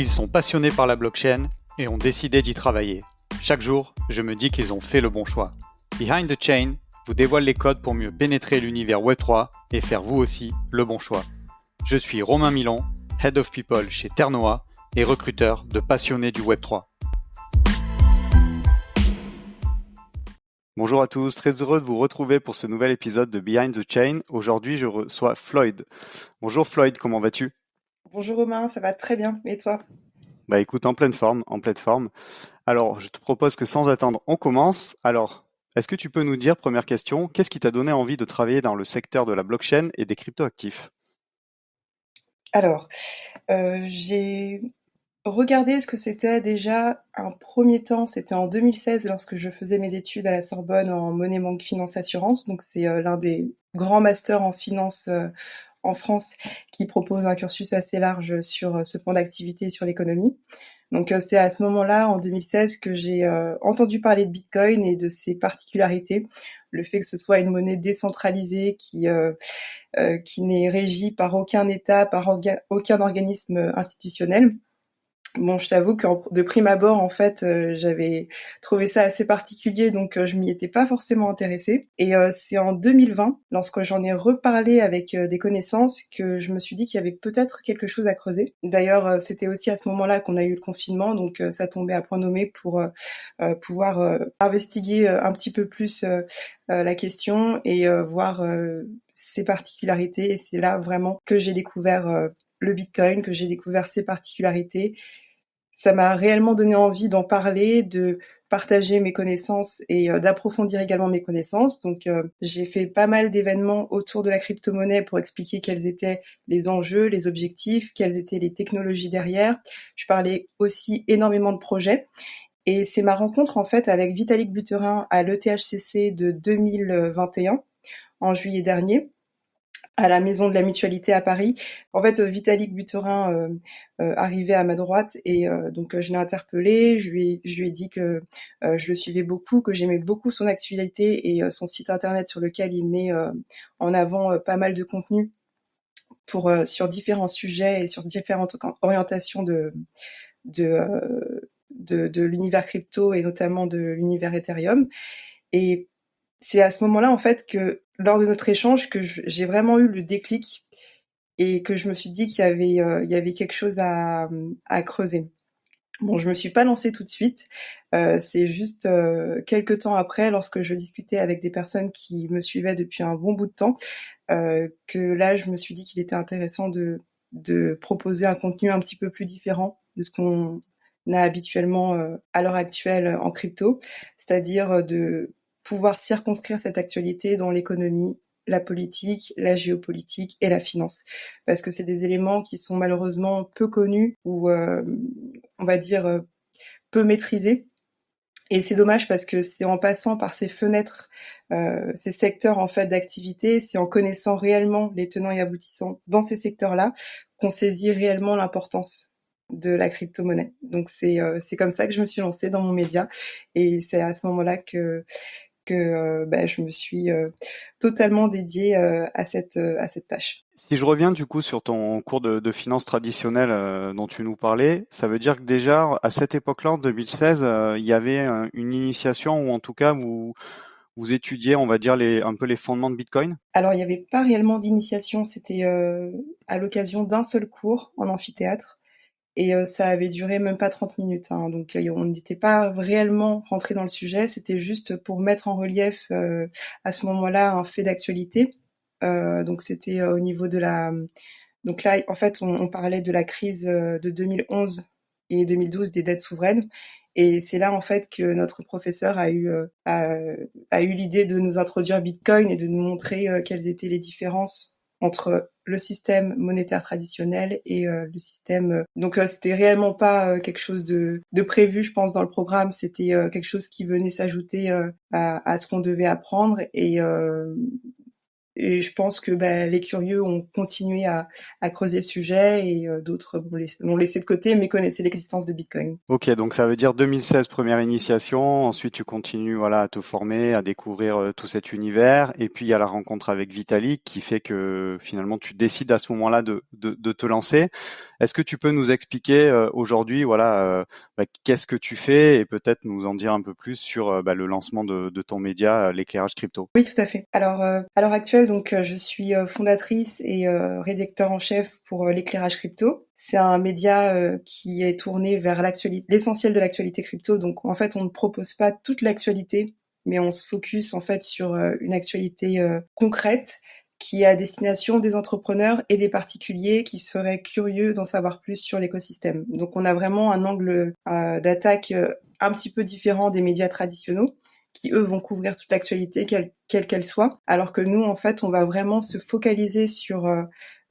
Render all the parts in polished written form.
Ils sont passionnés par la blockchain et ont décidé d'y travailler. Chaque jour, je me dis qu'ils ont fait le bon choix. Behind the Chain vous dévoile les codes pour mieux pénétrer l'univers Web3 et faire vous aussi le bon choix. Je suis Romain Milon, Head of People chez Ternoa et recruteur de passionnés du Web3. Bonjour à tous, très heureux de vous retrouver pour ce nouvel épisode de Behind the Chain. Aujourd'hui, je reçois Floyd. Bonjour Floyd, comment vas-tu ? Bonjour Romain, ça va très bien. Et toi? Bah écoute, en pleine forme, en pleine forme. Alors, je te propose que sans attendre, on commence. Alors, est-ce que tu peux nous dire, première question, qu'est-ce qui t'a donné envie de travailler dans le secteur de la blockchain et des cryptoactifs ? Alors, j'ai regardé ce que c'était déjà un premier temps. C'était en 2016 lorsque je faisais mes études à la Sorbonne en monnaie, banque, finance, assurance. Donc, c'est l'un des grands masters en finance en France qui propose un cursus assez large sur ce pan d'activité et sur l'économie. Donc, c'est à ce moment-là, en 2016, que j'ai entendu parler de Bitcoin et de ses particularités. Le fait que ce soit une monnaie décentralisée qui n'est régie par aucun État, par aucun organisme institutionnel. Bon, je t'avoue que de prime abord, en fait, j'avais trouvé ça assez particulier, donc je m'y étais pas forcément intéressée. Et c'est en 2020, lorsque j'en ai reparlé avec des connaissances, que je me suis dit qu'il y avait peut-être quelque chose à creuser. D'ailleurs, c'était aussi à ce moment-là qu'on a eu le confinement, donc ça tombait à point nommé pour pouvoir investiguer un petit peu plus la question et voir ses particularités. Et c'est là vraiment que j'ai découvert le Bitcoin, que j'ai découvert ses particularités. Ça m'a réellement donné envie d'en parler, de partager mes connaissances et d'approfondir également mes connaissances. Donc, j'ai fait pas mal d'événements autour de la crypto-monnaie pour expliquer quels étaient les enjeux, les objectifs, quelles étaient les technologies derrière. Je parlais aussi énormément de projets. Et c'est ma rencontre en fait avec Vitalik Buterin à l'ETHCC de 2021, en juillet dernier, à la Maison de la Mutualité à Paris. En fait, Vitalik Buterin arrivait à ma droite et donc je l'ai interpellé, je lui ai dit que je le suivais beaucoup, que j'aimais beaucoup son actualité et son site internet sur lequel il met en avant pas mal de contenu sur différents sujets et sur différentes orientations de l'univers crypto et notamment de l'univers Ethereum. Et c'est à ce moment-là, en fait, que lors de notre échange, que j'ai vraiment eu le déclic et que je me suis dit il y avait quelque chose à creuser. Bon, je me suis pas lancée tout de suite. C'est juste quelques temps après, lorsque je discutais avec des personnes qui me suivaient depuis un bon bout de temps, que là, je me suis dit qu'il était intéressant de proposer un contenu un petit peu plus différent de ce qu'on a habituellement à l'heure actuelle en crypto, c'est-à-dire de pouvoir circonscrire cette actualité dans l'économie, la politique, la géopolitique et la finance. Parce que c'est des éléments qui sont malheureusement peu connus ou, on va dire, peu maîtrisés. Et c'est dommage parce que c'est en passant par ces fenêtres, ces secteurs en fait d'activité, c'est en connaissant réellement les tenants et aboutissants dans ces secteurs-là qu'on saisit réellement l'importance de la crypto-monnaie. Donc c'est comme ça que je me suis lancée dans mon média et c'est à ce moment-là que je me suis totalement dédiée à cette tâche. Si je reviens du coup sur ton cours de finance traditionnelle dont tu nous parlais, ça veut dire que déjà à cette époque-là, en 2016, il y avait une initiation ou en tout cas vous étudiez, on va dire, un peu les fondements de Bitcoin? Alors il n'y avait pas réellement d'initiation, c'était à l'occasion d'un seul cours en amphithéâtre. Et ça avait duré même pas 30 minutes, hein, donc on n'était pas réellement rentré dans le sujet, c'était juste pour mettre en relief à ce moment-là un fait d'actualité. Donc c'était au niveau de la... Donc là, en fait, on parlait de la crise de 2011 et 2012 des dettes souveraines. Et c'est là, en fait, que notre professeur a eu l'idée de nous introduire Bitcoin et de nous montrer quelles étaient les différences entre le système monétaire traditionnel et le système... Donc, c'était réellement pas quelque chose de prévu, je pense, dans le programme. C'était quelque chose qui venait s'ajouter à ce qu'on devait apprendre. et je pense que les curieux ont continué à creuser le sujet et d'autres l'ont laissé de côté mais connaissaient l'existence de Bitcoin. Ok, donc ça veut dire 2016 première initiation, ensuite tu continues voilà à te former, à découvrir tout cet univers, et puis il y a la rencontre avec Vitalik qui fait que finalement tu décides à ce moment-là de te lancer. Est-ce que tu peux nous expliquer aujourd'hui voilà qu'est-ce que tu fais et peut-être nous en dire un peu plus sur le lancement de ton média, l'éclairage crypto? Oui, tout à fait. Alors, à l'heure actuelle, donc, je suis fondatrice et rédacteur en chef pour l'éclairage crypto. C'est un média qui est tourné vers l'essentiel de l'actualité crypto. Donc, en fait, on ne propose pas toute l'actualité, mais on se focus en fait sur une actualité concrète qui est à destination des entrepreneurs et des particuliers qui seraient curieux d'en savoir plus sur l'écosystème. Donc, on a vraiment un angle d'attaque un petit peu différent des médias traditionnels qui eux vont couvrir toute l'actualité quelle qu'elle soit, alors que nous en fait on va vraiment se focaliser sur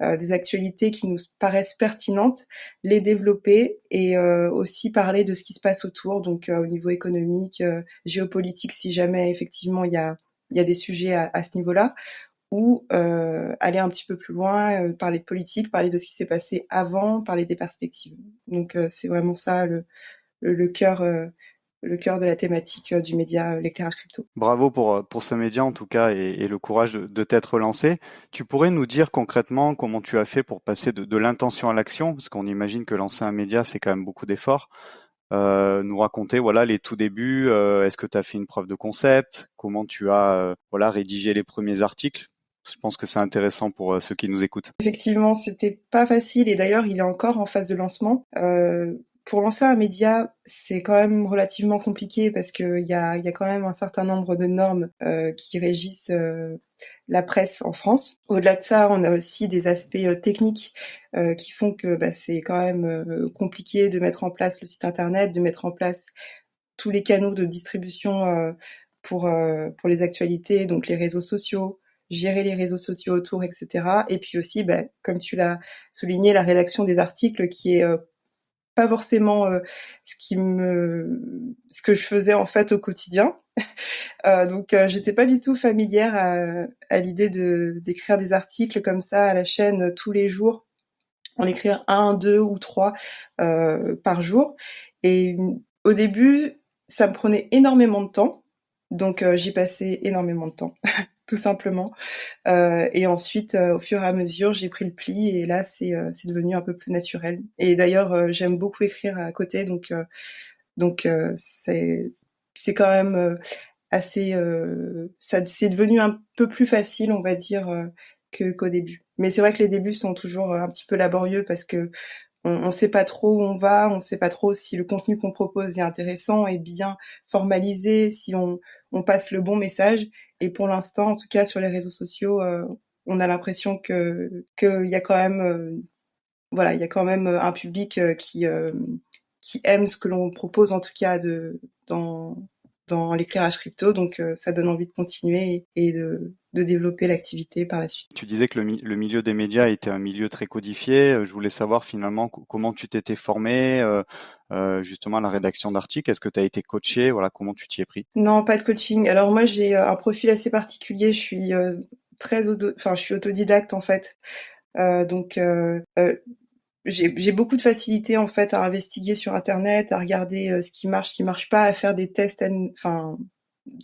des actualités qui nous paraissent pertinentes, les développer et aussi parler de ce qui se passe autour, donc au niveau économique, géopolitique si jamais effectivement il y a des sujets à ce niveau-là, ou aller un petit peu plus loin, parler de politique, parler de ce qui s'est passé avant, parler des perspectives. Donc c'est vraiment ça le cœur de la thématique du média l'éclairage crypto. Bravo pour ce média en tout cas et le courage de t'être lancé. Tu pourrais nous dire concrètement comment tu as fait pour passer de l'intention à l'action, parce qu'on imagine que lancer un média c'est quand même beaucoup d'efforts. Nous raconter voilà les tout débuts. Est-ce que tu as fait une preuve de concept? Comment tu as voilà rédigé les premiers articles? Je pense que c'est intéressant pour ceux qui nous écoutent. Effectivement, c'était pas facile et d'ailleurs il est encore en phase de lancement. Pour lancer un média, c'est quand même relativement compliqué parce qu'il y a quand même un certain nombre de normes qui régissent la presse en France. Au-delà de ça, on a aussi des aspects techniques qui font que c'est quand même compliqué de mettre en place le site internet, de mettre en place tous les canaux de distribution pour les actualités, donc les réseaux sociaux, gérer les réseaux sociaux autour, etc. Et puis aussi, comme tu l'as souligné, la rédaction des articles qui est pas forcément ce que je faisais en fait au quotidien. Donc j'étais pas du tout familière à l'idée d'écrire des articles comme ça à la chaîne tous les jours, en écrire un, deux ou trois par jour. Et au début, ça me prenait énormément de temps. Donc j'y passais énormément de temps, tout simplement. Et ensuite, au fur et à mesure, j'ai pris le pli et là, c'est devenu un peu plus naturel. Et d'ailleurs, j'aime beaucoup écrire à côté, donc c'est quand même assez, c'est devenu un peu plus facile, on va dire, qu'au début. Mais c'est vrai que les débuts sont toujours un petit peu laborieux parce que on sait pas trop où on va, on sait pas trop si le contenu qu'on propose est intéressant et bien formalisé, si on passe le bon message. Et pour l'instant, en tout cas sur les réseaux sociaux, on a l'impression qu'il y a quand même, voilà, il y a quand même un public qui aime ce que l'on propose, en tout cas dans l'éclairage crypto. Donc ça donne envie de continuer et de développer l'activité par la suite. Tu disais que le milieu des médias était un milieu très codifié. Je voulais savoir finalement comment tu t'étais formé justement à la rédaction d'articles. Est-ce que tu as été coaché? Voilà, comment tu t'y es pris? Non, pas de coaching. Alors moi, j'ai un profil assez particulier. Je suis je suis autodidacte en fait. Donc j'ai beaucoup de facilité en fait à investiguer sur internet, à regarder ce qui marche pas, à faire des tests,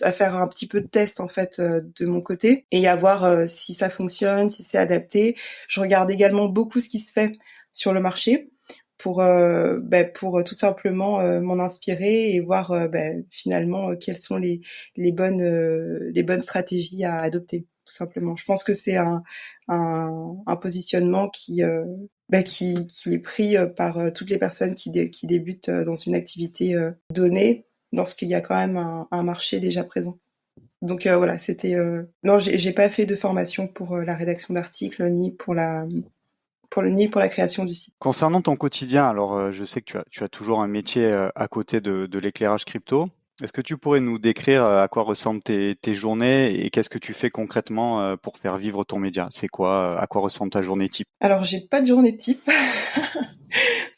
à faire un petit peu de tests en fait de mon côté et à voir si ça fonctionne, si c'est adapté. Je regarde également beaucoup ce qui se fait sur le marché pour tout simplement m'en inspirer et voir finalement quelles sont les bonnes stratégies à adopter tout simplement. Je pense que c'est un positionnement qui est pris par toutes les personnes qui débutent dans une activité donnée lorsqu'il y a quand même un marché déjà présent. Donc voilà, c'était non, j'ai pas fait de formation pour la rédaction d'articles ni pour la création du site. Concernant ton quotidien, alors je sais que tu as toujours un métier à côté de l'éclairage crypto. Est-ce que tu pourrais nous décrire à quoi ressemblent tes journées et qu'est-ce que tu fais concrètement pour faire vivre ton média? C'est quoi, à quoi ressemble ta journée type? Alors j'ai pas de journée type.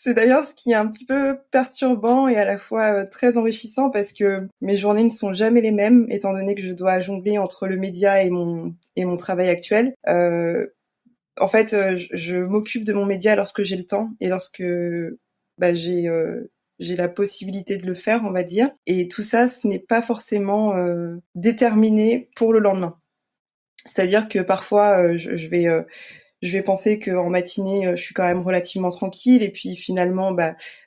C'est d'ailleurs ce qui est un petit peu perturbant et à la fois très enrichissant parce que mes journées ne sont jamais les mêmes, étant donné que je dois jongler entre le média et mon travail actuel. En fait, je m'occupe de mon média lorsque j'ai le temps et lorsque j'ai la possibilité de le faire, on va dire. Et tout ça, ce n'est pas forcément déterminé pour le lendemain. C'est-à-dire que parfois, je vais penser qu'en matinée, je suis quand même relativement tranquille et puis finalement,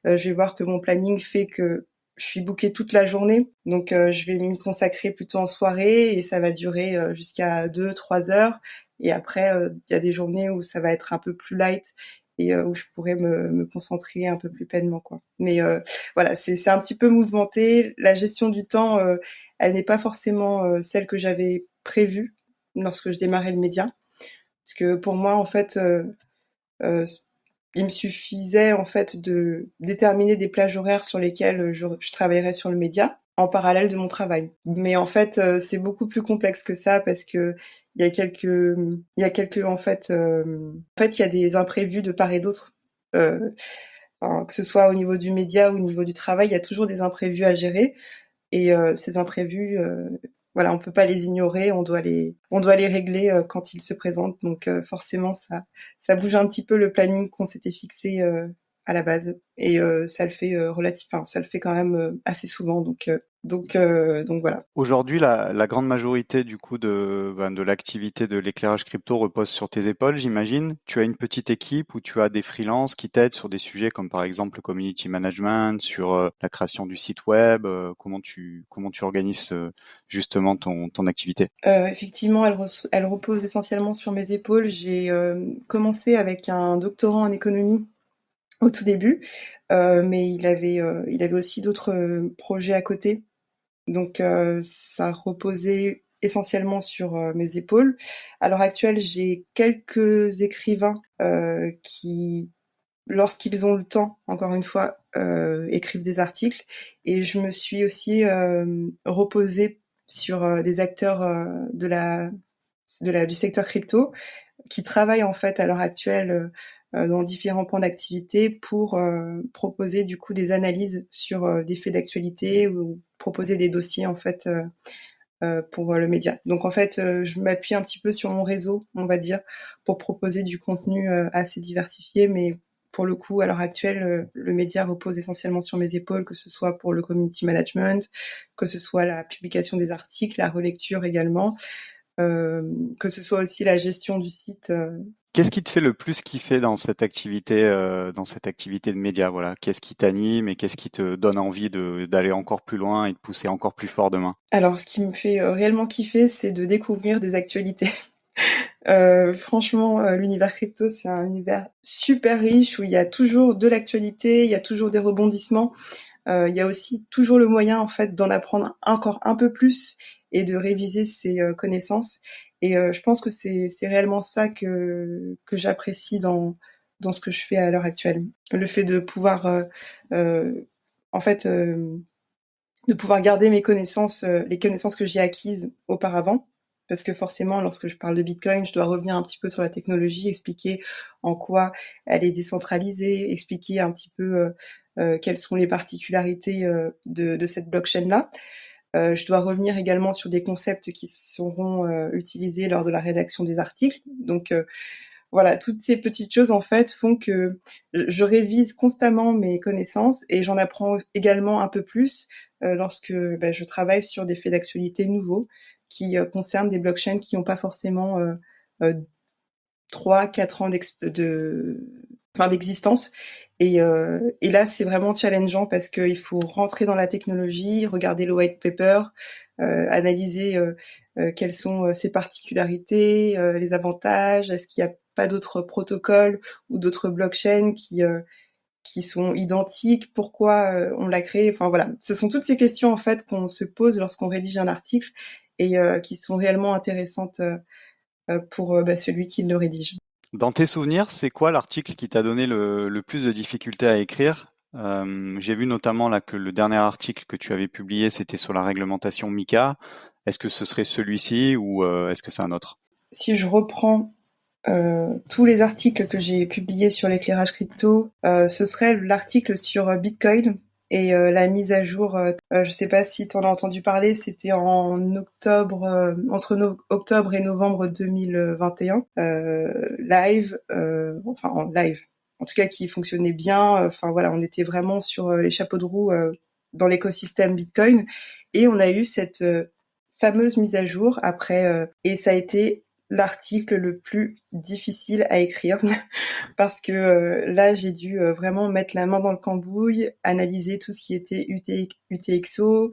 je vais voir que mon planning fait que je suis bookée toute la journée. Donc, je vais m'y consacrer plutôt en soirée et ça va durer jusqu'à 2-3 heures. Et après, il y a des journées où ça va être un peu plus light et où je pourrais me concentrer un peu plus pleinement, quoi. Mais voilà, c'est un petit peu mouvementé. La gestion du temps, elle n'est pas forcément celle que j'avais prévue lorsque je démarrais le média. Parce que pour moi, en fait, il me suffisait en fait de déterminer des plages horaires sur lesquelles je travaillerais sur le média en parallèle de mon travail. Mais en fait, c'est beaucoup plus complexe que ça parce que il y a quelques en fait, il y a des imprévus de part et d'autre. Euh, que ce soit au niveau du média ou au niveau du travail, il y a toujours des imprévus à gérer. Et ces imprévus, voilà, on peut pas les ignorer, on doit les régler quand ils se présentent. Donc forcément, ça bouge un petit peu le planning qu'on s'était fixé à la base. Et ça le fait ça le fait quand même assez souvent. Donc voilà. Aujourd'hui, la grande majorité du coup de l'activité de l'éclairage crypto repose sur tes épaules, j'imagine. Tu as une petite équipe où tu as des freelances qui t'aident sur des sujets comme par exemple le community management, sur la création du site web. Comment tu organises justement ton activité? Effectivement, elle repose essentiellement sur mes épaules. J'ai commencé avec un doctorat en économie au tout début, mais il avait aussi d'autres projets à côté. Donc ça reposait essentiellement sur mes épaules. À l'heure actuelle, j'ai quelques écrivains qui, lorsqu'ils ont le temps, encore une fois, écrivent des articles. Et je me suis aussi reposée sur des acteurs du secteur crypto qui travaillent en fait à l'heure actuelle dans différents pans d'activité pour proposer du coup des analyses sur des faits d'actualité ou proposer des dossiers en fait pour le média. Donc en fait, je m'appuie un petit peu sur mon réseau, on va dire, pour proposer du contenu assez diversifié, mais pour le coup, à l'heure actuelle, le média repose essentiellement sur mes épaules, que ce soit pour le community management, que ce soit la publication des articles, la relecture également, que ce soit aussi la gestion du site. Qu'est-ce qui te fait le plus kiffer dans cette activité de média, voilà? Qu'est-ce qui t'anime et qu'est-ce qui te donne envie d'aller encore plus loin et de pousser encore plus fort demain? Alors, ce qui me fait réellement kiffer, c'est de découvrir des actualités. Franchement, l'univers crypto, c'est un univers super riche où il y a toujours de l'actualité, il y a toujours des rebondissements. Il y a aussi toujours le moyen, en fait, d'en apprendre encore un peu plus et de réviser ses connaissances. Et je pense que c'est réellement ça que j'apprécie dans ce que je fais à l'heure actuelle. Le fait de pouvoir, en fait, de pouvoir garder mes connaissances, les connaissances que j'ai acquises auparavant. Parce que forcément, lorsque je parle de Bitcoin, je dois revenir un petit peu sur la technologie, expliquer en quoi elle est décentralisée, expliquer un petit peu quelles sont les particularités de cette blockchain-là. Je dois revenir également sur des concepts qui seront utilisés lors de la rédaction des articles. Donc voilà, toutes ces petites choses en fait font que je révise constamment mes connaissances et j'en apprends également un peu plus lorsque je travaille sur des faits d'actualité nouveaux qui concernent des blockchains qui n'ont pas forcément euh, 3-4 ans d'existence. Et là, c'est vraiment challengeant parce qu'il faut rentrer dans la technologie, regarder le white paper, analyser quelles sont ses particularités, les avantages, est-ce qu'il n'y a pas d'autres protocoles ou d'autres blockchains qui sont identiques, pourquoi on l'a créé, enfin voilà. Ce sont toutes ces questions en fait qu'on se pose lorsqu'on rédige un article et qui sont réellement intéressantes pour celui qui le rédige. Dans tes souvenirs, c'est quoi l'article qui t'a donné le plus de difficultés à écrire? J'ai vu notamment là que le dernier article que tu avais publié, c'était sur la réglementation MiCA. Est-ce que ce serait celui-ci ou est-ce que c'est un autre? Si je reprends tous les articles que j'ai publiés sur l'éclairage crypto, ce serait l'article sur Bitcoin et la mise à jour. Je sais pas si tu en as entendu parler, c'était en octobre, entre octobre et novembre 2021, live, enfin en live, en tout cas qui fonctionnait bien. Enfin voilà, on était vraiment sur les chapeaux de roue dans l'écosystème Bitcoin et on a eu cette fameuse mise à jour après, et ça a été l'article le plus difficile à écrire parce que là j'ai dû vraiment mettre la main dans le cambouis, analyser tout ce qui était UTXO,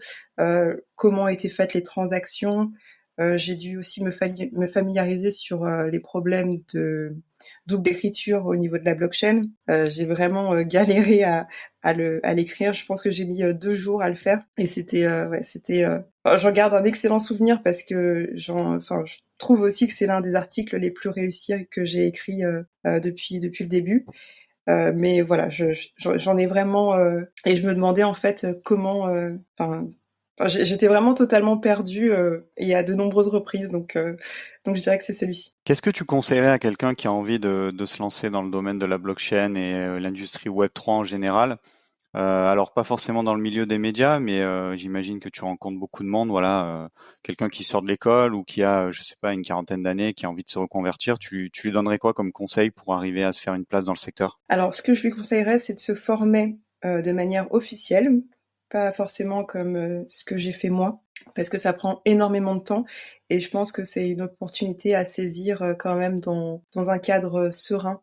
comment étaient faites les transactions. J'ai dû aussi me familiariser sur les problèmes de double écriture au niveau de la blockchain. J'ai vraiment galéré à l'écrire. Je pense que j'ai mis 2 jours à le faire et j'en garde un excellent souvenir parce que je trouve aussi que c'est l'un des articles les plus réussis que j'ai écrit depuis le début. Mais voilà, j'en ai vraiment et je me demandais en fait comment. J'étais vraiment totalement perdue et à de nombreuses reprises, donc je dirais que c'est celui-ci. Qu'est-ce que tu conseillerais à quelqu'un qui a envie de se lancer dans le domaine de la blockchain et l'industrie Web3 en général? Alors pas forcément dans le milieu des médias, mais j'imagine que tu rencontres beaucoup de monde. Voilà, quelqu'un qui sort de l'école ou qui a, je sais pas, une quarantaine d'années, qui a envie de se reconvertir, tu lui donnerais quoi comme conseil pour arriver à se faire une place dans le secteur? Alors, ce que je lui conseillerais, c'est de se former de manière officielle, pas forcément comme ce que j'ai fait moi, parce que ça prend énormément de temps et je pense que c'est une opportunité à saisir quand même dans un cadre serein.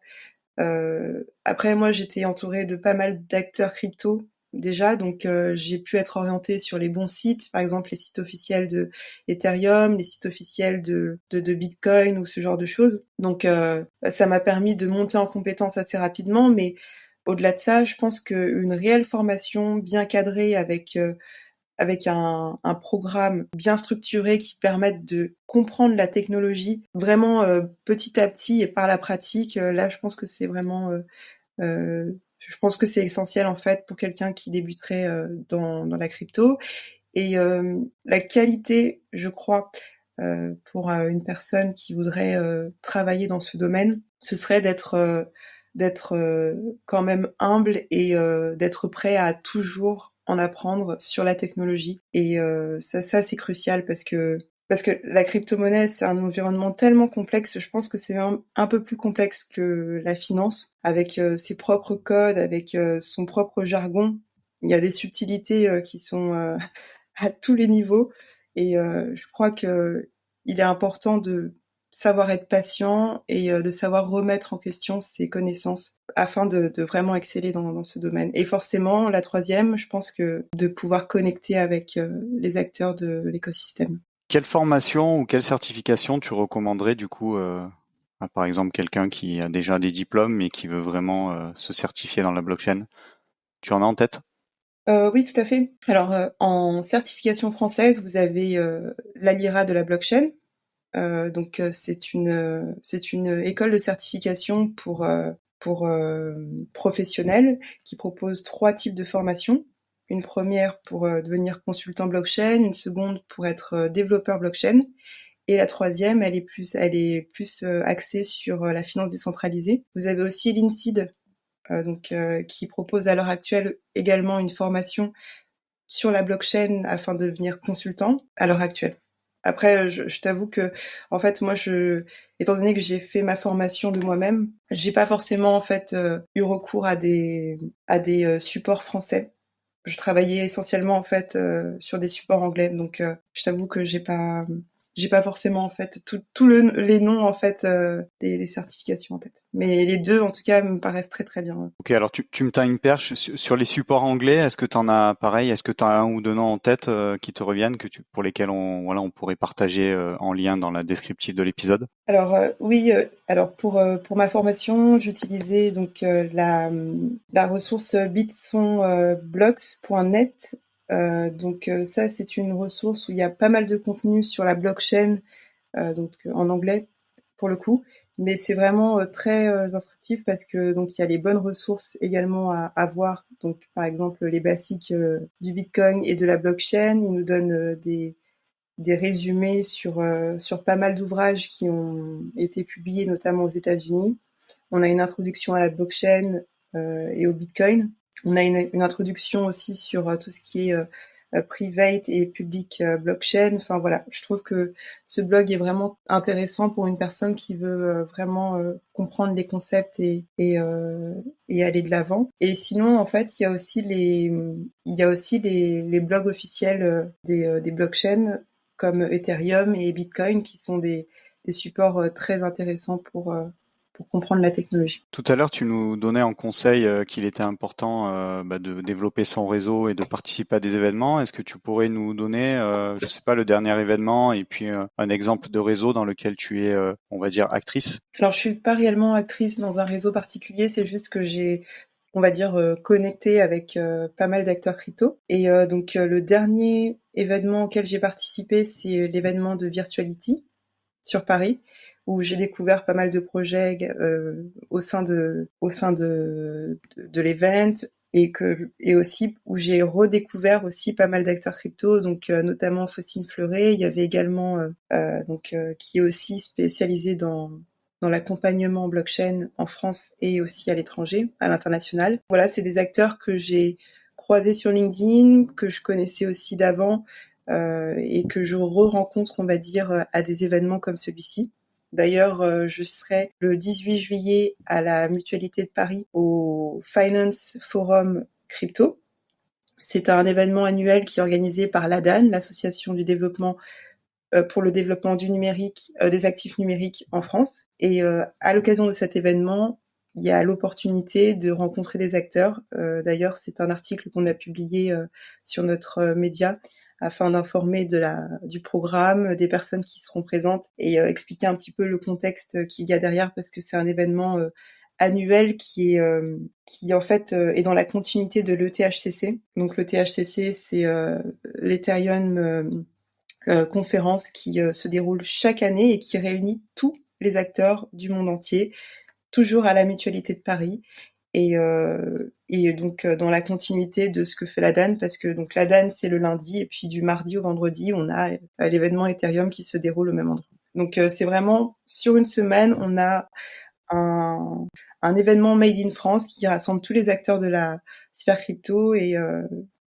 Après, moi, j'étais entourée de pas mal d'acteurs crypto déjà, donc j'ai pu être orientée sur les bons sites, par exemple les sites officiels de Ethereum, les sites officiels de Bitcoin ou ce genre de choses. Donc ça m'a permis de monter en compétence assez rapidement, mais au-delà de ça, je pense qu'une réelle formation bien cadrée avec un programme bien structuré qui permette de comprendre la technologie vraiment petit à petit et par la pratique. Là, je pense que c'est vraiment, je pense que c'est essentiel en fait pour quelqu'un qui débuterait dans la crypto. Et la qualité, je crois, pour une personne qui voudrait travailler dans ce domaine, ce serait d'être quand même humble et d'être prêt à toujours en apprendre sur la technologie. Et ça c'est crucial parce que la crypto-monnaie, c'est un environnement tellement complexe. Je pense que c'est un peu plus complexe que la finance, avec ses propres codes, avec son propre jargon. Il y a des subtilités qui sont à tous les niveaux. Et je crois que il est important de savoir être patient et de savoir remettre en question ses connaissances afin de vraiment exceller dans ce domaine. Et forcément, la troisième, je pense que de pouvoir connecter avec les acteurs de l'écosystème. Quelle formation ou quelle certification tu recommanderais du coup à par exemple quelqu'un qui a déjà des diplômes mais qui veut vraiment se certifier dans la blockchain? Tu en as en tête? Oui, tout à fait. Alors, en certification française, vous avez l'ALIRA de la blockchain. Donc, c'est une école de certification pour professionnels qui propose 3 types de formations. Une première pour devenir consultant blockchain, une seconde pour être développeur blockchain, et la troisième, elle est plus axée sur la finance décentralisée. Vous avez aussi l'INSEAD, qui propose à l'heure actuelle également une formation sur la blockchain afin de devenir consultant à l'heure actuelle. Après, je t'avoue que, en fait, moi, étant donné que j'ai fait ma formation de moi-même, j'ai pas forcément en fait eu recours à des supports français. Je travaillais essentiellement en fait sur des supports anglais, donc je t'avoue que j'ai pas forcément en fait les noms en fait des certifications en tête. Mais les deux en tout cas me paraissent très très bien. Ok, alors tu me tends une perche sur les supports anglais. Est-ce que tu en as pareil? Est-ce que tu as un ou deux noms en tête qui te reviennent pour lesquels on pourrait partager en lien dans la descriptive de l'épisode? Alors oui, alors pour ma formation, j'utilisais donc la ressource bitsonblocks.net. Donc ça, c'est une ressource où il y a pas mal de contenu sur la blockchain, donc en anglais pour le coup, mais c'est vraiment très instructif parce que donc il y a les bonnes ressources également à voir. Donc par exemple les basiques du Bitcoin et de la blockchain, ils nous donnent des résumés sur pas mal d'ouvrages qui ont été publiés, notamment aux États-Unis. On a une introduction à la blockchain et au Bitcoin. On a une introduction aussi sur tout ce qui est private et public blockchain. Enfin voilà, je trouve que ce blog est vraiment intéressant pour une personne qui veut vraiment comprendre les concepts et aller de l'avant. Et sinon, en fait, il y a aussi les blogs officiels des blockchains comme Ethereum et Bitcoin qui sont des supports très intéressants pour comprendre la technologie. Tout à l'heure, tu nous donnais en conseil qu'il était important de développer son réseau et de participer à des événements. Est-ce que tu pourrais nous donner, je sais pas, le dernier événement et puis un exemple de réseau dans lequel tu es, on va dire, actrice? Alors, je suis pas réellement actrice dans un réseau particulier, c'est juste que j'ai, on va dire, connecté avec pas mal d'acteurs crypto. Et donc, le dernier événement auquel j'ai participé, c'est l'événement de Virtuality sur Paris, où j'ai découvert pas mal de projets au sein de l'event et aussi où j'ai redécouvert aussi pas mal d'acteurs crypto, donc notamment Faustine Fleuret. Il y avait également qui est aussi spécialisé dans l'accompagnement blockchain en France et aussi à l'étranger, à l'international. Voilà, c'est des acteurs que j'ai croisés sur LinkedIn, que je connaissais aussi d'avant, et que je re-rencontre, on va dire, à des événements comme celui-ci. D'ailleurs, je serai le 18 juillet à la Mutualité de Paris au Finance Forum Crypto. C'est un événement annuel qui est organisé par l'ADAN, l'Association du développement pour le développement du numérique, des actifs numériques en France. Et à l'occasion de cet événement, il y a l'opportunité de rencontrer des acteurs. D'ailleurs, c'est un article qu'on a publié sur notre média afin d'informer du programme, des personnes qui seront présentes et expliquer un petit peu le contexte qu'il y a derrière, parce que c'est un événement annuel qui en fait est dans la continuité de l'ETHCC. Donc l'ETHCC, c'est l'Ethereum conférence qui se déroule chaque année et qui réunit tous les acteurs du monde entier, toujours à la Mutualité de Paris. Et donc dans la continuité de ce que fait la DAN, parce que donc la DAN c'est le lundi et puis du mardi au vendredi on a l'événement Ethereum qui se déroule au même endroit. Donc c'est vraiment sur une semaine on a un événement made in France qui rassemble tous les acteurs de la sphère crypto et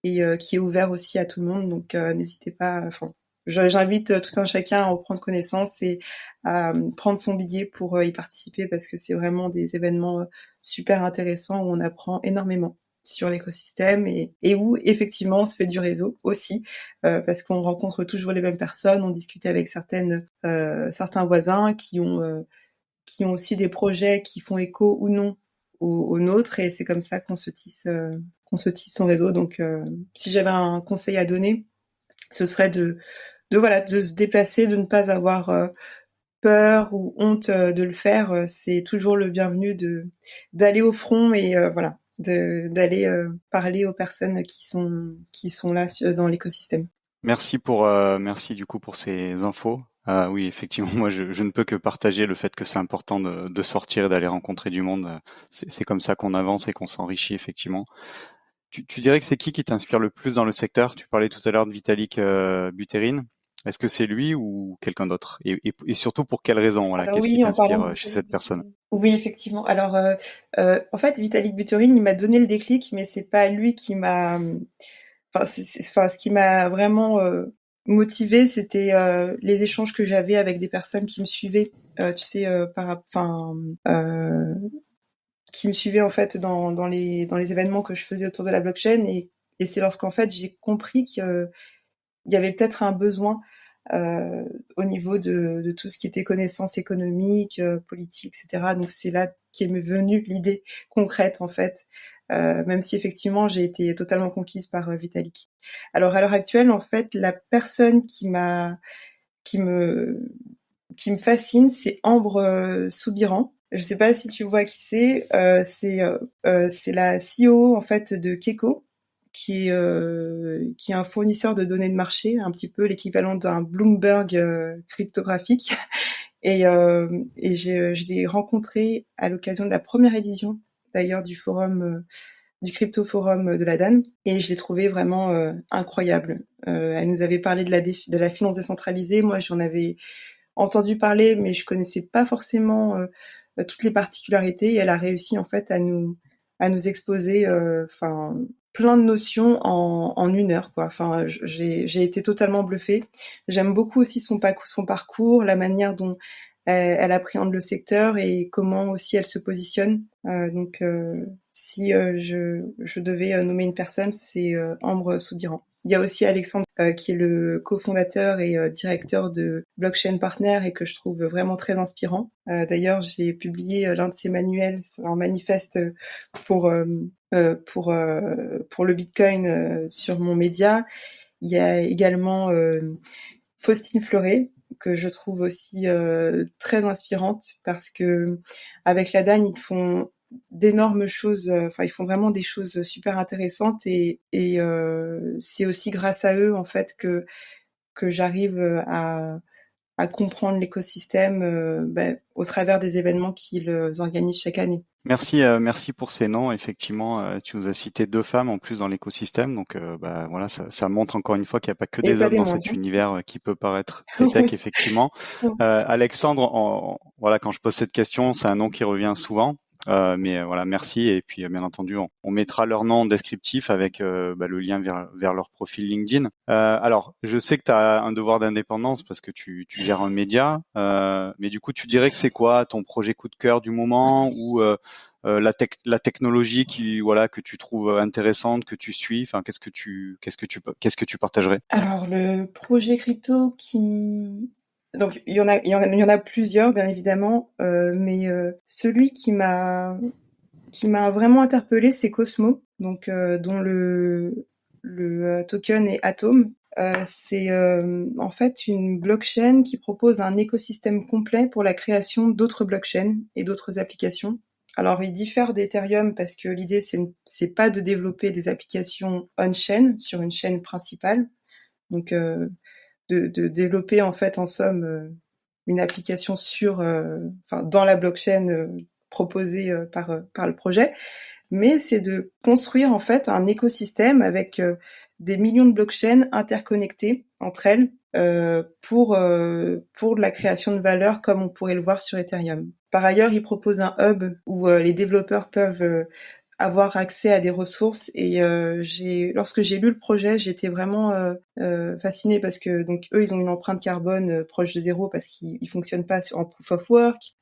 qui est ouvert aussi à tout le monde. Donc n'hésitez pas. Enfin, j'invite tout un chacun à reprendre connaissance et à prendre son billet pour y participer, parce que c'est vraiment des événements super intéressants où on apprend énormément sur l'écosystème et où effectivement on se fait du réseau aussi, parce qu'on rencontre toujours les mêmes personnes, on discute avec certains voisins qui ont aussi des projets qui font écho ou non aux nôtres, et c'est comme ça qu'on se tisse son réseau. Donc si j'avais un conseil à donner, ce serait de se déplacer, de ne pas avoir peur ou honte de le faire. C'est toujours le bienvenu d'aller au front et voilà, d'aller parler aux personnes qui sont là dans l'écosystème. Merci du coup pour ces infos. Oui, effectivement, moi je ne peux que partager le fait que c'est important de sortir et d'aller rencontrer du monde. C'est comme ça qu'on avance et qu'on s'enrichit effectivement. Tu dirais que c'est qui t'inspire le plus dans le secteur? Tu parlais tout à l'heure de Vitalik Buterin. Est-ce que c'est lui ou quelqu'un d'autre? Et surtout pour quelle raison? Voilà, Alors qu'est-ce qui oui, en parlant de t'inspire chez Vitalik cette personne? Buterin. Oui, effectivement. Alors, en fait, Vitalik Buterin, il m'a donné le déclic, mais c'est pas lui qui m'a. Enfin, ce qui m'a vraiment motivée, c'était les échanges que j'avais avec des personnes qui me suivaient, tu sais, qui me suivaient en fait dans les événements que je faisais autour de la blockchain, et c'est lorsqu'en fait j'ai compris qu'il y avait peut-être un besoin au niveau de tout ce qui était connaissances économiques, politiques, etc. Donc c'est là qu'est m'est venue l'idée concrète en fait, même si effectivement j'ai été totalement conquise par Vitalik. Alors à l'heure actuelle, en fait, la personne qui me qui me fascine, c'est Ambre Soubiran. Je sais pas si tu vois qui c'est. C'est la CEO en fait de Keko, qui est un fournisseur de données de marché, un petit peu l'équivalent d'un Bloomberg cryptographique. Et je l'ai rencontrée à l'occasion de la première édition, d'ailleurs, du forum du Crypto Forum de la DAN, et je l'ai trouvée vraiment incroyable. Elle nous avait parlé de la finance décentralisée. Moi, j'en avais entendu parler, mais je connaissais pas forcément toutes les particularités. Et elle a réussi en fait à nous exposer, plein de notions en 1 heure, quoi. Enfin, j'ai été totalement bluffée. J'aime beaucoup aussi son parcours, la manière dont elle appréhende le secteur et comment aussi elle se positionne. Si je devais nommer une personne, c'est Ambre Soubiran. Il y a aussi Alexandre qui est le cofondateur et directeur de Blockchain Partner et que je trouve vraiment très inspirant. D'ailleurs, j'ai publié l'un de ses manuels, un manifeste pour pour le Bitcoin sur mon média. Il y a également Faustine Fleuret, que je trouve aussi très inspirante parce que avec la DAN, ils font d'énormes choses, ils font vraiment des choses super intéressantes et c'est aussi grâce à eux en fait que j'arrive à comprendre l'écosystème au travers des événements qu'ils organisent chaque année. Merci pour ces noms. Effectivement, tu nous as cité 2 femmes en plus dans l'écosystème, donc voilà, ça montre encore une fois qu'il n'y a pas que Et des pas hommes des dans moindres. cet univers qui peut paraître tech, effectivement. Alexandre, voilà, quand je pose cette question, c'est un nom qui revient souvent. Mais voilà, merci. Et puis bien entendu, on mettra leur nom en descriptif avec le lien vers leur profil LinkedIn. Alors, je sais que tu as un devoir d'indépendance parce que tu gères un média, mais du coup, tu dirais que c'est quoi ton projet coup de cœur du moment ou la technologie que tu trouves intéressante, que tu suis. Enfin, qu'est-ce que tu partagerais? Alors le projet crypto donc il y en a plusieurs bien évidemment, mais celui qui m'a vraiment interpellée, c'est Cosmo, donc dont le token est Atom. C'est en fait une blockchain qui propose un écosystème complet pour la création d'autres blockchains et d'autres applications. Alors, il diffère d'Ethereum parce que l'idée, c'est pas de développer des applications on-chain sur une chaîne principale, donc de développer en fait en somme une application dans la blockchain proposée par le projet, mais c'est de construire en fait un écosystème avec des millions de blockchains interconnectées entre elles pour la création de valeur comme on pourrait le voir sur Ethereum. Par ailleurs, il propose un hub où les développeurs peuvent avoir accès à des ressources et lorsque j'ai lu le projet, j'étais vraiment fascinée parce que donc eux ils ont une empreinte carbone proche de zéro parce qu'ils fonctionnent pas en proof of work.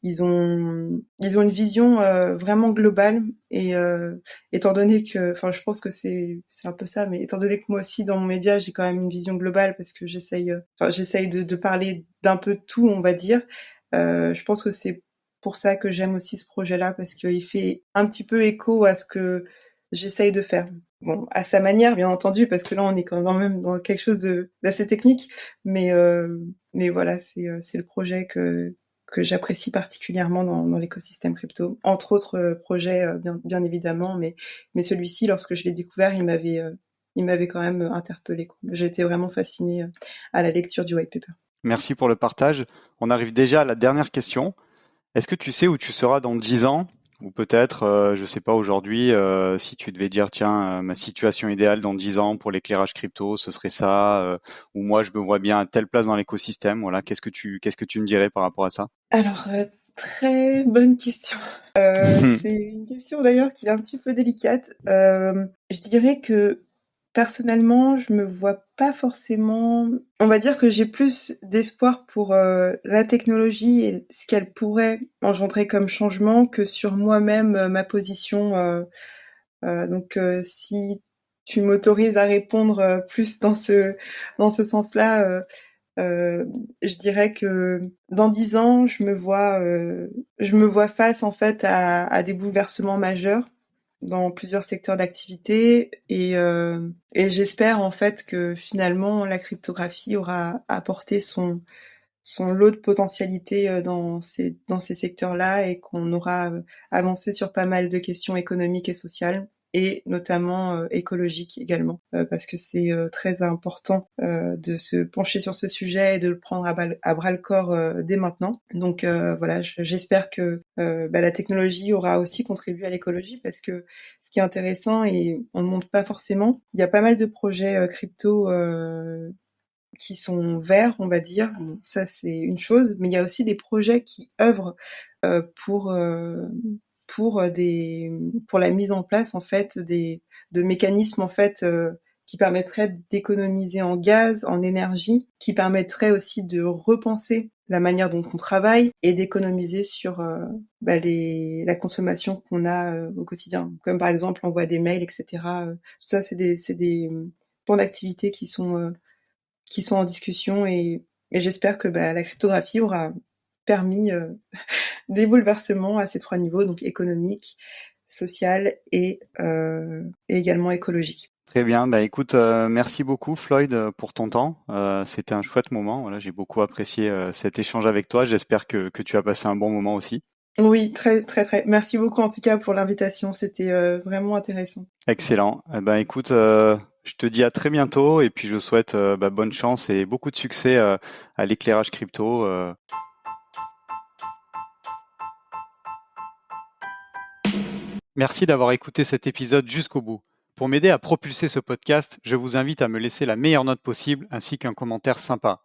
Ils ont une vision vraiment globale et étant donné que je pense que c'est un peu ça, mais étant donné que moi aussi dans mon média j'ai quand même une vision globale parce que j'essaye de parler d'un peu de tout, on va dire. Je pense que c'est pour ça que j'aime aussi ce projet-là, parce qu'il fait un petit peu écho à ce que j'essaye de faire. Bon, à sa manière, bien entendu, parce que là, on est quand même dans quelque chose d'assez technique, mais voilà, c'est le projet que j'apprécie particulièrement dans l'écosystème crypto. Entre autres projets, bien évidemment, mais celui-ci, lorsque je l'ai découvert, il m'avait quand même interpellée, quoi. J'étais vraiment fascinée à la lecture du white paper. Merci pour le partage. On arrive déjà à la dernière question. Est-ce que tu sais où tu seras dans 10 ans? Ou peut-être, je sais pas aujourd'hui, si tu devais dire, tiens, ma situation idéale dans 10 ans pour l'éclairage crypto, ce serait ça, ou moi je me vois bien à telle place dans l'écosystème. Voilà, qu'est-ce que tu me dirais par rapport à ça? Alors, très bonne question. C'est une question d'ailleurs qui est un petit peu délicate. Je dirais que personnellement, je me vois pas forcément. On va dire que j'ai plus d'espoir pour la technologie et ce qu'elle pourrait engendrer comme changement que sur moi-même, ma position. Si tu m'autorises à répondre plus dans ce sens-là, je dirais que dans 10 ans, je me vois face en fait à des bouleversements majeurs dans plusieurs secteurs d'activité et j'espère en fait que finalement la cryptographie aura apporté son lot de potentialités dans ces secteurs-là et qu'on aura avancé sur pas mal de questions économiques et sociales. et notamment écologique également, parce que c'est très important de se pencher sur ce sujet et de le prendre à bras le corps dès maintenant. Donc voilà, j'espère que la technologie aura aussi contribué à l'écologie, parce que ce qui est intéressant et on ne montre pas forcément, il y a pas mal de projets crypto qui sont verts, on va dire. Bon, ça c'est une chose, mais il y a aussi des projets qui œuvrent euh, pour euh, pour la mise en place en fait de mécanismes en fait qui permettraient d'économiser en gaz, en énergie, qui permettraient aussi de repenser la manière dont on travaille et d'économiser sur la consommation qu'on a au quotidien. Comme par exemple l'envoi des mails, etc. Tout ça, c'est des pans d'activité qui sont en discussion et j'espère que la cryptographie aura permis des bouleversements à ces trois niveaux, donc économique, social et également écologique. Très bien, bah écoute, merci beaucoup Floyd pour ton temps. C'était un chouette moment. Voilà, j'ai beaucoup apprécié cet échange avec toi. J'espère que tu as passé un bon moment aussi. Oui, très, très, très. Merci beaucoup en tout cas pour l'invitation. C'était vraiment intéressant. Excellent. Eh ben écoute, je te dis à très bientôt et puis je souhaite bonne chance et beaucoup de succès à l'éclairage crypto. Merci d'avoir écouté cet épisode jusqu'au bout. Pour m'aider à propulser ce podcast, je vous invite à me laisser la meilleure note possible ainsi qu'un commentaire sympa.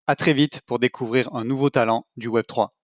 À très vite pour découvrir un nouveau talent du Web3.